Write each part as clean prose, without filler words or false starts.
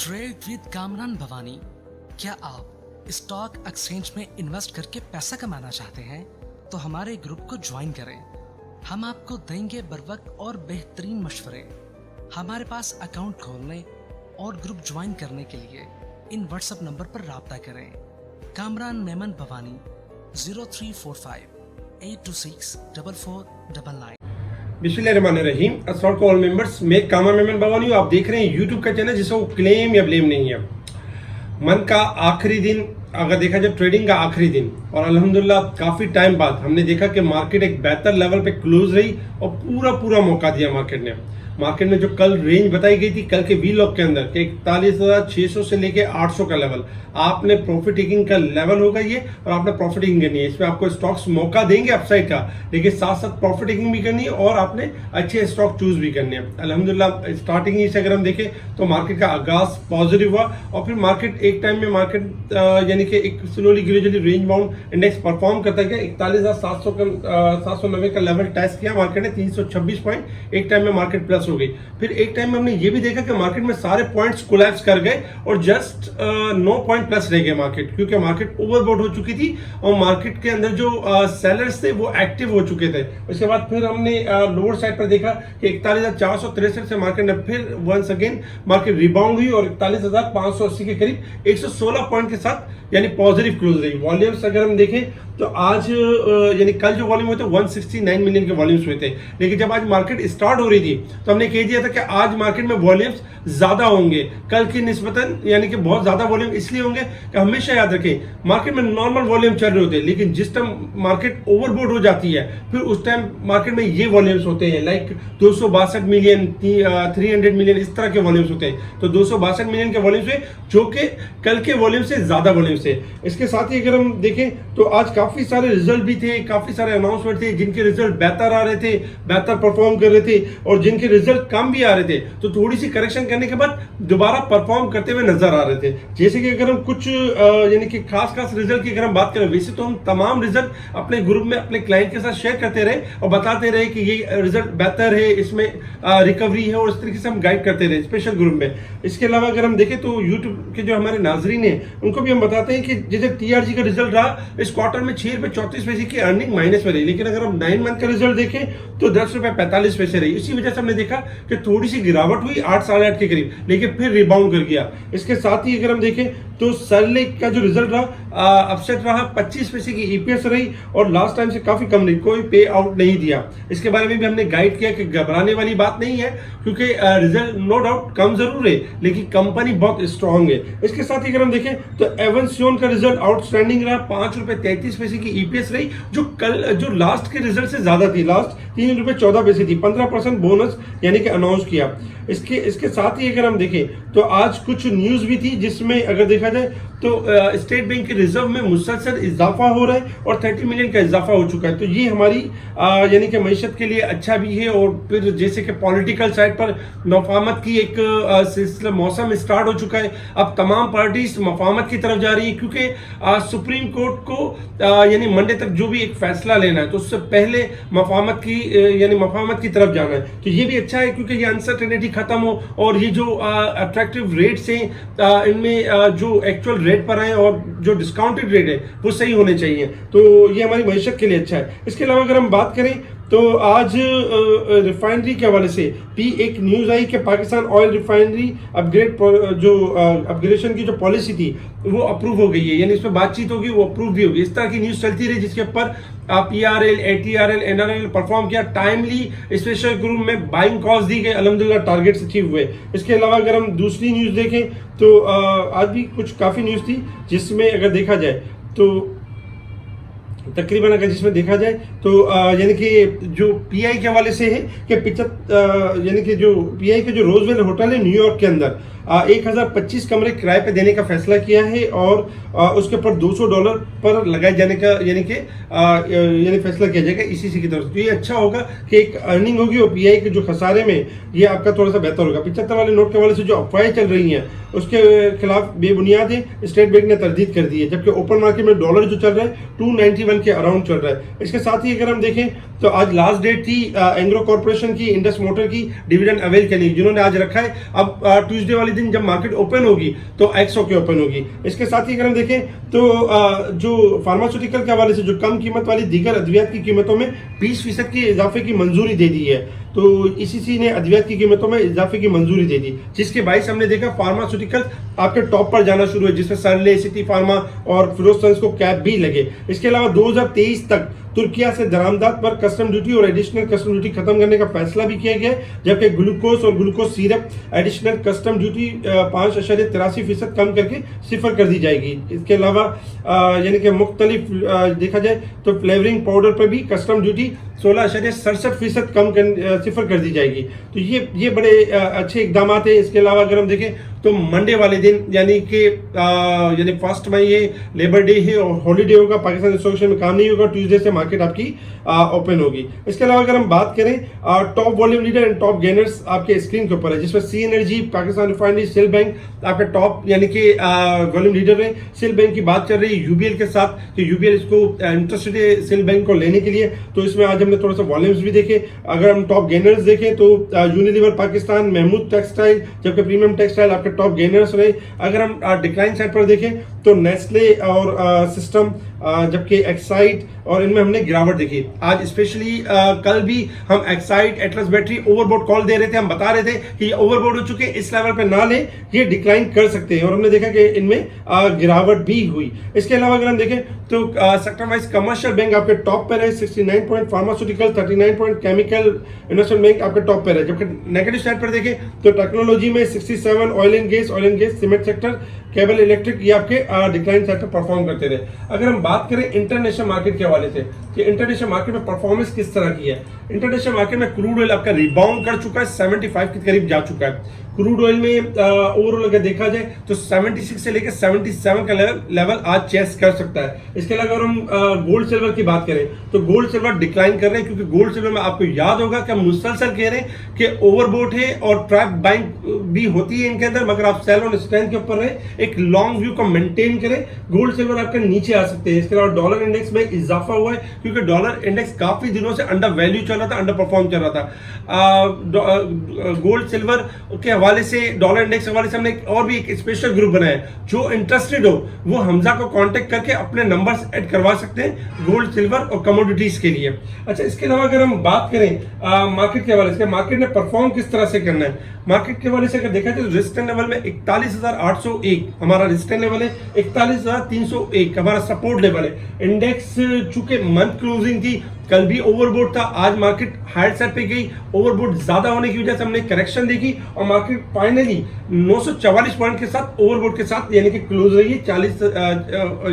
Trade with Kamran Bhavani. क्या आप stock exchange में इन्वेस्ट करके पैसा कमाना चाहते हैं तो हमारे ग्रुप को ज्वाइन करें। हम आपको देंगे बर वक्त और बेहतरीन मशवरे। हमारे पास अकाउंट खोलने और ग्रुप ज्वाइन करने के लिए इन व्हाट्सएप नंबर पर राब्ता करें। कामरान मेमन भवानी 0345 826 4499। बिस्मिल्लाहिर्रहमानिर्रहीम। अस्सलाम वालेकुम ऑल मेंबर्स। मैं कामरान मेमन भवानी हूँ। आप देख रहे हैं यूट्यूब का चैनल जिसको क्लेम या ब्लेम नहीं है। मन का आखिरी दिन, अगर देखा जाए ट्रेडिंग का आखिरी दिन, और अल्हम्दुलिल्लाह काफ़ी टाइम बाद हमने देखा कि मार्केट एक बेहतर लेवल पे क्लोज रही और पूरा मौका दिया मार्केट ने। मार्केट में जो कल रेंज बताई गई थी कल के वी लॉक के अंदर कि 41,600 से लेके 800 का लेवल, आपने प्रॉफिट टेकिंग का लेवल होगा ये, और आपने प्रॉफिट टेकिंग करनी है। इसमें आपको स्टॉक्स मौका देंगे अपसाइड का, लेकिन साथ साथ प्रॉफिट टेकिंग भी करनी है और आपने अच्छे स्टॉक चूज भी करने हैं। अल्हम्दुलिल्लाह स्टार्टिंग ही से अगर हम देखें तो मार्केट का आगाज पॉजिटिव हुआ और फिर मार्केट एक टाइम में मार्केट यानी कि एक slowly gradually range bound index perform करता गया। 41,790 का लेवल टेस्ट किया मार्केट ने। 326 पॉइंट एक टाइम में मार्केट प्लस हो गई। फिर एक टाइम में हमने ये भी देखा कि मार्केट में सारे पॉइंट्स कोलैप्स कर गए और जस्ट 9 पॉइंट प्लस रह गए मार्केट, क्योंकि मार्केट ओवरबॉट हो चुकी थी और मार्केट के अंदर जो सेलर्स थे वो एक्टिव हो चुके थे। उसके बाद फिर हमने लोअर साइड पर देखा कि 41,463 से मार्केट ने फिर वंस अगेन मार्केट रिबाउंड हुई और 41,580 के करीब 116 पॉइंट के साथ यानी पॉजिटिव क्लोज रही। वॉल्यूम्स अगर हम देखें तो आज यानी कल जो वॉल्यूम हुए थे 169 मिलियन के वॉल्यूम्स हुए थे, लेकिन जब आज मार्केट स्टार्ट हो रही थी तो हमने कह दिया था कि आज मार्केट में वॉल्यूम्स ज्यादा होंगे कल की निस्बतन, यानी कि बहुत ज्यादा वॉल्यूम इसलिए होंगे कि हमेशा याद रखें मार्केट में नॉर्मल वॉल्यूम चल रहे होते हैं, लेकिन जिस टाइम मार्केट ओवरबोट हो जाती है फिर उस टाइम मार्केट में ये वॉल्यूम्स होते हैं लाइक 262 मिलियन 300 मिलियन इस तरह के वॉल्यूम्स होते हैं। तो 262 मिलियन के वॉल्यूम्स है जो कि कल के वॉल्यूम से ज्यादा वॉल्यूम्स है। इसके साथ ही अगर हम देखें तो आज काफी सारे रिजल्ट भी थे, काफी सारे अनाउंसमेंट थे जिनके रिजल्ट बेहतर आ रहे थे, बेहतर परफॉर्म कर रहे थे, और जिनके रिजल्ट कम भी आ रहे थे तो थोड़ी सी करेक्शन करने के बाद दोबारा परफॉर्म करते हुए नजर आ रहे थे। जैसे कि अगर हम कुछ यानी कि खास रिजल्ट की अगर हम बात करें, वैसे तो हम तमाम रिजल्ट अपने ग्रुप में अपने क्लाइंट के साथ शेयर करते रहे और बताते रहे कि ये रिजल्ट बेहतर है, इसमें रिकवरी है, और इस तरीके से हम गाइड करते रहे स्पेशल ग्रुप में। इसके अलावा अगर हम देखें तो यूट्यूब के जो हमारे नाजरीन हैं उनको भी हम बताते हैं कि जैसे टीआरजी का रिजल्ट रहा इस क्वार्टर में 6 रुपए 34 पैसे की अर्निंग माइनस में रही, लेकिन अगर हम 9 मंथ का रिजल्ट देखें तो 10 रुपए 45 पैसे रही। इसी वजह से हमने देखा कि थोड़ी सी गिरावट हुई 8 साढ़े 8 के करीब, लेकिन फिर रिबाउंड कर गया। इसके साथ ही अगर हम देखें तो सरलेक का जो रिजल्ट रहा अपसेट रहा, 25 पैसे की ईपीएस रही और लास्ट टाइम से काफी कम रही, कोई पे आउट नहीं दिया। इसके बारे में भी हमने गाइड किया कि घबराने वाली बात नहीं है, क्योंकि रिजल्ट नो डाउट कम जरूर है लेकिन कंपनी बहुत स्ट्रांग है। इसके साथ ही अगर हम देखें तो एवंसियोन का रिजल्ट आउटस्टैंडिंग रहा, 5 रुपए 33 पैसे की ईपीएस रही, जो लास्ट के रिजल्ट से ज्यादा थी। लास्ट 3 रुपए 14 पैसे थी। 15% बोनस यानी कि अनाउंस किया। इसके साथ ही अगर हम देखें तो आज कुछ न्यूज भी थी जिसमें अगर देखा जाए तो स्टेट बैंक के रिजर्व में मुसलसल इजाफा हो रहा है और 30 मिलियन का इजाफा हो चुका है। तो ये हमारी यानी कि मईशत के लिए अच्छा भी है। और फिर जैसे कि पॉलिटिकल साइड पर मफाहमत की एक सिलसिला मौसम स्टार्ट हो चुका है। अब तमाम पार्टीज मफाहमत की तरफ जा रही है, क्योंकि सुप्रीम कोर्ट को यानी मंडे तक जो भी एक फैसला लेना है तो उससे पहले मफाहमत की तरफ जाना है। तो ये भी अच्छा है क्योंकि ये अनसर्टेनिटी खत्म हो और ये जो अट्रैक्टिव रेट्स हैं इनमें जो एक्चुअल रेट पर आए और जो डिस्काउंटेड रेट है वो सही होने चाहिए। तो ये हमारी मईशत के लिए अच्छा है। इसके अलावा अगर हम बात करें तो आज रिफाइनरी के हवाले से भी एक न्यूज आई कि पाकिस्तान ऑयल रिफाइनरी अपग्रेडेशन की जो पॉलिसी थी वो अप्रूव हो गई है, यानी इस पर बातचीत होगी, वो अप्रूव भी होगी। इस तरह की न्यूज चलती रही जिसके ऊपर पीआरएल, एटीआरएल, एनआरएल परफॉर्म किया। टाइमली स्पेशल ग्रुप में बाइंग कॉल्स दी गई, अल्हम्दुलिल्लाह टारगेट्स अचीव हुए। इसके अलावा अगर हम दूसरी न्यूज देखें तो आज भी कुछ काफी न्यूज थी जिसमें अगर देखा जाए तो तकरीबन अगर जिसमें देखा जाए तो यानी कि जो पीआई के हवाले से है कि यानी कि जो पीआई के जो रोजवेल होटल है न्यूयॉर्क के अंदर 1025 कमरे किराए पे देने का फैसला किया है और उसके ऊपर $200 पर लगाए जाने का यानी फैसला किया जाएगा ईसीसी की तरफ से। तो ये अच्छा होगा कि एक अर्निंग होगी और पीआई के जो खसारे में ये आपका थोड़ा सा बेहतर होगा। 75 वाले नोट के हवाले से जो अफवाहें चल रही हैं उसके खिलाफ बेबुनियाद है, स्टेट बैंक ने तरदीद कर दी है, जबकि ओपन मार्केट में डॉलर जो चल रहा है 291 के अराउंड चल रहा है। इसके साथ ही अगर हम देखें तो आज लास्ट डेट थी एंग्रो कॉर्पोरेशन की, इंडस मोटर की डिविडेंड अवेल के लिए, जिन्होंने आज रखा है। अब ट्यूसडे वाले दिन जब मार्केट ओपन होगी तो एक्सो के ओपन होगी। इसके साथ ही अगर हम देखें तो जो फार्मास्यूटिकल के हवाले से जो कम कीमत वाली दीगर अद्वियात की कीमतों में 20% की इजाफे की मंजूरी दे दी है। तो इसी ने अद्वियात की कीमतों में इजाफे की मंजूरी दे दी, जिसके बाइस हमने देखा फार्मास्यूटिकल आपके टॉप पर जाना शुरू है, जिसमें सरले, सिटी फार्मा और फिरोजसंस को कैप भी लगे। इसके अलावा 2023 तक तुर्किया से दरामदात पर कस्टम ड्यूटी और एडिशनल कस्टम ड्यूटी खत्म करने का फैसला भी किया गया है, जबकि ग्लूकोज और glucose syrup additional custom duty 5.83% कम करके 0 कर दी जाएगी। इसके अलावा यानी कि मुख्तलिफ देखा जाए तो फ्लेवरिंग पाउडर पर भी कस्टम ड्यूटी 16.67% कम 0 कर दी जाएगी। तो ये बड़े अच्छे इकदाम है। इसके अलावा अगर हम देखें तो मंडे वाले दिन यानी कि 1 मई ये लेबर डे है और हॉलीडे होगा, पाकिस्तान स्टॉक एक्सचेंज में काम नहीं होगा, ट्यूसडे से मार्केट आपकी ओपन होगी। इसके अलावा अगर हम बात करें top volume leader and top gainers आपके स्क्रीन के ऊपर है, जिसमें सी एनर्जी, पाकिस्तान रिफाइनरी, सिल बैंक आपके टॉप यानी कि वॉल्यूम लीडर है। सिल बैंक की बात चल रही है यूबीएल के साथ कि यूबीएल इसको इंटरेस्टेड है सिल बैंक को लेने के लिए, तो इसमें आज हमने थोड़ा सा वॉल्यूम्स भी देखे। अगर हम टॉप गेनर्स देखें तो यूनिलीवर पाकिस्तान, महमूद टेक्सटाइल, जबकि प्रीमियम टेक्सटाइल आपके टॉप गेनर्स रहे। अगर हम डिक्लाइन साइड पर देखें तो नेस्ले और सिस्टम, जबकि एक्साइड और इनमें हमने गिरावट देखी। आज स्पेशली कल भी हम एक्साइड, एटलस बैटरी ओवरबॉट कॉल दे रहे थे, हम बता रहे थे कि ये ओवरबॉट हो चुके हैं, इस लेवल पे ना लें, ये डिक्लाइन कर सकते हैं, और हमने देखा कि इनमें गिरावट भी हुई। इसके अलावा अगर हम देखें तो सेक्टर वाइज कमर्शियल बैंक आपके टॉप पर है 69 point, pharmaceutical 39 point, chemical investment bank आपके टॉप पर है। जबकि नेगेटिव साइड पर देखें तो टेक्नोलॉजी में 67, oil and gas, cement sector, cable, electric, ये आपके डिक्लाइन साइड पर परफॉर्म करते रहे। अगर हम बात करें इंटरनेशनल मार्केट के हवाले से कि इंटरनेशनल मार्केट में परफॉर्मेंस किस तरह की है, इंटरनेशनल मार्केट में क्रूड ऑयल आपका रिबाउंड कर चुका है, 75 के करीब जा चुका है। क्रूड ऑयल में ओवरऑल अगर देखा जाए तो 76 से लेकर 77 का लेवल आज चेस कर सकता है। इसके अलावा अगर हम गोल्ड सिल्वर की बात करें तो गोल्ड सिल्वर डिक्लाइन कर रहे हैं, क्योंकि गोल्ड सिल्वर में आपको याद होगा कि हम मुसलसल कह रहे हैं कि ओवरबोट है और ट्रैप बाइंग भी होती है इनके अंदर, मगर आप सेल ऑन स्ट्रेंथ के ऊपर रहे, एक लॉन्ग व्यू को मेंटेन करें, गोल्ड सिल्वर आपके नीचे आ सकते हैं। इसके अलावा डॉलर इंडेक्स में इजाफा हुआ है, क्योंकि डॉलर इंडेक्स काफी दिनों से अंडर वैल्यू चल रहा था, अंडर परफॉर्म चल रहा था। गोल्ड सिल्वर के हवाले से, डॉलर इंडेक्स के हवाले से हमने और भी एक स्पेशल ग्रुप बनाया है। जो इंटरेस्टेड हो वो हमजा को कांटेक्ट करके अपने नंबर्स ऐड करवा सकते हैं गोल्ड, सिल्वर और कमोडिटीज के लिए। अच्छा, इसके अलावा अगर हम बात करें मार्केट के हवाले से, मार्केट ने परफॉर्म किस तरह से करना है, मार्केट के हवाले से अगर देखा जाए तो रेजिस्टेंस लेवल में 41,801 हमारा रेजिस्टेंस लेवल है, 41,301 हमारा सपोर्ट लेवल है। इंडेक्स चूंकि मंथ क्लोजिंग थी, कल भी ओवरबोट था, आज मार्केट हायर साइड पे गई, ओवरबोट ज्यादा होने की वजह से हमने करेक्शन देखी और मार्केट फाइनली 944 पॉइंट के साथ ओवरबोट के साथ यानी कि क्लोज रही है 40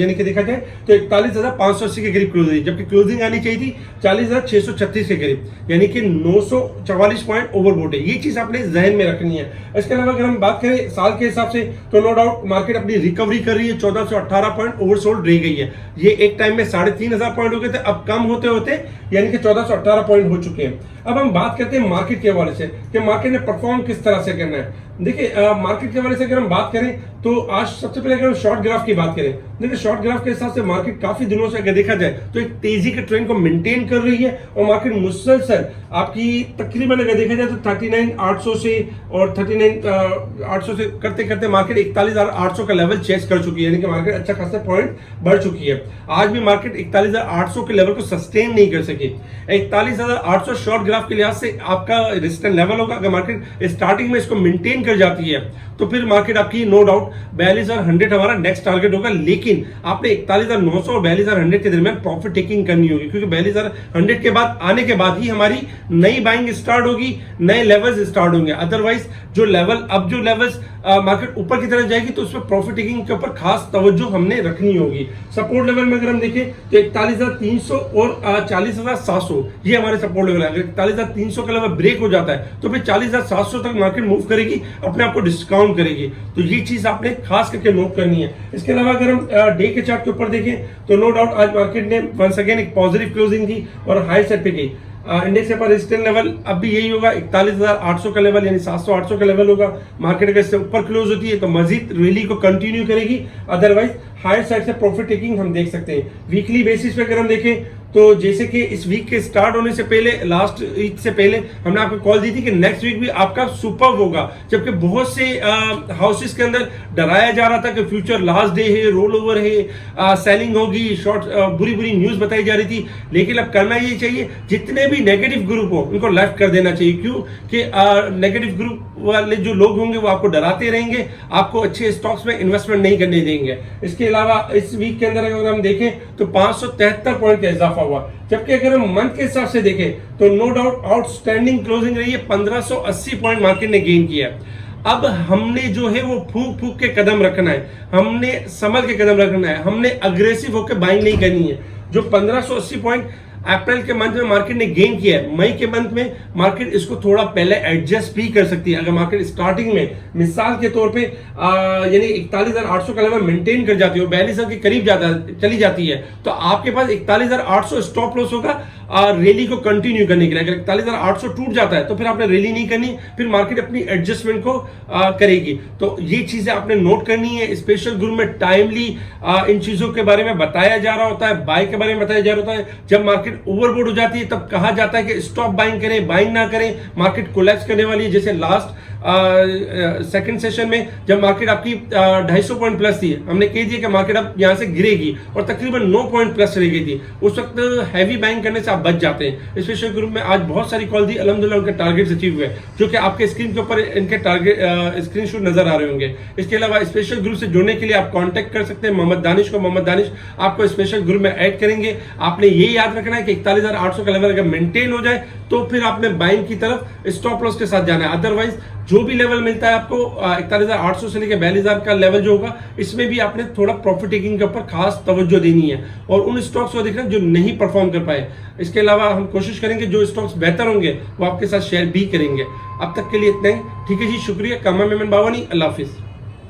यानी कि देखा जाए तो 41,580 के करीब क्लोज रही, जबकि क्लोजिंग आनी चाहिए थी 40,636 के करीब, यानी कि 944 पॉइंट ओवरबोट है। ये चीज आपने जहन में रखनी है। इसके अलावा अगर हम बात करें साल के हिसाब से तो नो डाउट मार्केट अपनी रिकवरी कर रही है, 1418 पॉइंट ओवरसोल्ड रह गई है। ये एक टाइम में 3,500 पॉइंट हो गए थे, अब कम होते होते यानी कि 1418 पॉइंट हो चुके हैं। अब हम बात करते हैं मार्केट के हवाले से कि मार्केट ने परफॉर्म किस तरह से करना है। देखिए मार्केट के हवाले से अगर हम बात करें तो आज सबसे पहले अगर हम शॉर्ट ग्राफ की बात करें, देखिए शॉर्ट ग्राफ के हिसाब से मार्केट काफी दिनों से अगर देखा जाए तो एक तेजी के ट्रेंड को मेंटेन कर रही है और मार्केट मुसलसल आपकी तकरीबन अगर देखा जाए तो 39,800 से और 39,800 से करते करते मार्केट 41,800 का लेवल चेस कर चुकी है, यानी कि मार्केट अच्छा खासा पॉइंट बढ़ चुकी है। आज भी मार्केट 41,800 के लेवल को सस्टेन नहीं कर सकी। 41,800 शॉर्ट ग्राफ के लिहाज से आपका रेजिस्टेंस लेवल होगा। अगर मार्केट स्टार्टिंग में इसको मेंटेन कर जाती है तो फिर मार्केट आपकी नो डाउट 42,100 हमारा नेक्स्ट टारगेट होगा, लेकिन आपने 41,900 और 42,100 के दरमियान प्रॉफिट टेकिंग करनी होगी, क्योंकि 42,100 के बाद आने के बाद ही हमारी नई बाइंग स्टार्ट होगी, नए लेवल्स स्टार्ट होंगे। अदरवाइज जो लेवल्स मार्केट ऊपर की तरफ जाएगी तो उसमें प्रॉफिट टेकिंग के ऊपर खास तवज्जो हमने रखनी होगी। सपोर्ट लेवल में अगर हम देखें तो 41,300 और 40,700 ये हमारे सपोर्ट लेवल है। अगर 41,300 का लेवल ब्रेक हो जाता है तो फिर 40,700 तक मार्केट मूव करेगी, अपने आप को डिस्काउंट करेगी। तो ये चीज आपने खास करके नोट करनी है। इसके अलावा अगर हम डे के चार्ट के ऊपर देखें तो नो डाउट आज मार्केट ने वंस अगेन एक पॉजिटिव क्लोजिंग थी और हाई साइड पे गई। इंडेक्स के पर रेजिस्टेंस लेवल अब भी यही होगा, 41,800 का लेवल, यानी 700-800 का लेवल होगा। मार्केट अगर इससे ऊपर क्लोज होती है तो मजीद रैली को कंटिन्यू करेगी, अदरवाइज हायर साइड से प्रॉफिट टेकिंग हम देख सकते हैं। वीकली बेसिस पे अगर हम देखें तो जैसे कि इस वीक के स्टार्ट होने से पहले, लास्ट वीक से पहले हमने आपको कॉल दी थी कि नेक्स्ट वीक भी आपका सुपर होगा, जबकि बहुत से हाउसेस के अंदर डराया जा रहा था कि फ्यूचर लास्ट डे है, रोल ओवर है, सेलिंग होगी, शॉर्ट बुरी बुरी न्यूज बताई जा रही थी। लेकिन अब करना ये चाहिए, जितने भी नेगेटिव ग्रुप हो उनको लेफ्ट कर देना चाहिए। क्यों कि नेगेटिव ग्रुप वाले जो लोग होंगे वो आपको डराते रहेंगे, आपको अच्छे स्टॉक्स में इन्वेस्टमेंट नहीं करने देंगे। इसके अलावा इस वीक के अंदर अगर हम देखें तो 573 पॉइंट का इजाफा हुआ, जबकि अगर हम मंथ के हिसाब से देखें तो नो डाउट आउटस्टैंडिंग क्लोजिंग रही है, 1580 पॉइंट मार्केट ने गेन किया। अब हमने जो है वो फूक फूक के कदम रखना है, हमने संभल के कदम रखना है, हमने अग्रेसिव होकर बाइंग नहीं करनी है। जो 1580 पॉइंट अप्रैल के मंथ में मार्केट ने गेन किया है, मई के मंथ में मार्केट इसको थोड़ा पहले एडजस्ट भी कर सकती है। अगर मार्केट स्टार्टिंग में मिसाल के तौर पे यानी 41,800 का लेवल मेंटेन कर जाती है, 42,000 के करीब चली जाती है, तो आपके पास 41,800 स्टॉप लॉस होगा रैली को कंटिन्यू करने के लिए। अगर 41,800 टूट जाता है तो फिर आपने रैली नहीं करनी, फिर मार्केट अपनी एडजस्टमेंट को करेगी। तो ये चीजें आपने नोट करनी है। स्पेशल ग्रुप में टाइमली इन चीजों के बारे में बताया जा रहा होता है, बाय के बारे में बताया जा रहा होता है। जब मार्केट ओवरबोर्ड हो जाती है तब कहा जाता है कि स्टॉप बाइंग करें, बाइंग ना करें, मार्केट कोलैप्स करने वाली है। जैसे लास्ट सेकंड सेशन में जब मार्केट आपकी 250 पॉइंट प्लस थी, हमने कह दिया कि मार्केट अब यहां से गिरेगी और तकरीबन 9 पॉइंट प्लस रह गई थी। उस वक्त हैवी बाइंग करने से आप बच जाते हैं। स्पेशल ग्रुप में आज बहुत सारी कॉल दी, अल्हम्दुलिल्लाह उनके टारगेट्स अचीव हुए, जो कि आपके स्क्रीन के ऊपर इनके टारगेट स्क्रीनशॉट नजर आ रहे होंगे। इसके अलावा स्पेशल ग्रुप से जुड़ने के लिए आप कांटेक्ट कर सकते हैं मोहम्मद दानिश को। मोहम्मद दानिश आपको स्पेशल ग्रुप में ऐड करेंगे। आपने ये याद रखना है कि 41,800 का लेवल अगर मेंटेन हो जाए तो फिर आपने बाइंग की तरफ स्टॉप लॉस के साथ जाना है। अदरवाइज जो भी लेवल मिलता है आपको 41,800 से लेकर 42,000 का लेवल जो होगा, इसमें भी आपने थोड़ा प्रॉफिट टेकिंग के ऊपर खास तवज्जो देनी है और उन स्टॉक्स को देखना जो नहीं परफॉर्म कर पाए। इसके अलावा हम कोशिश करेंगे जो स्टॉक्स बेहतर होंगे वो आपके साथ शेयर भी करेंगे। अब तक के लिए इतना ही, ठीक है जी, शुक्रिया। कामा मेमन बावानी, अल्लाह हाफिज।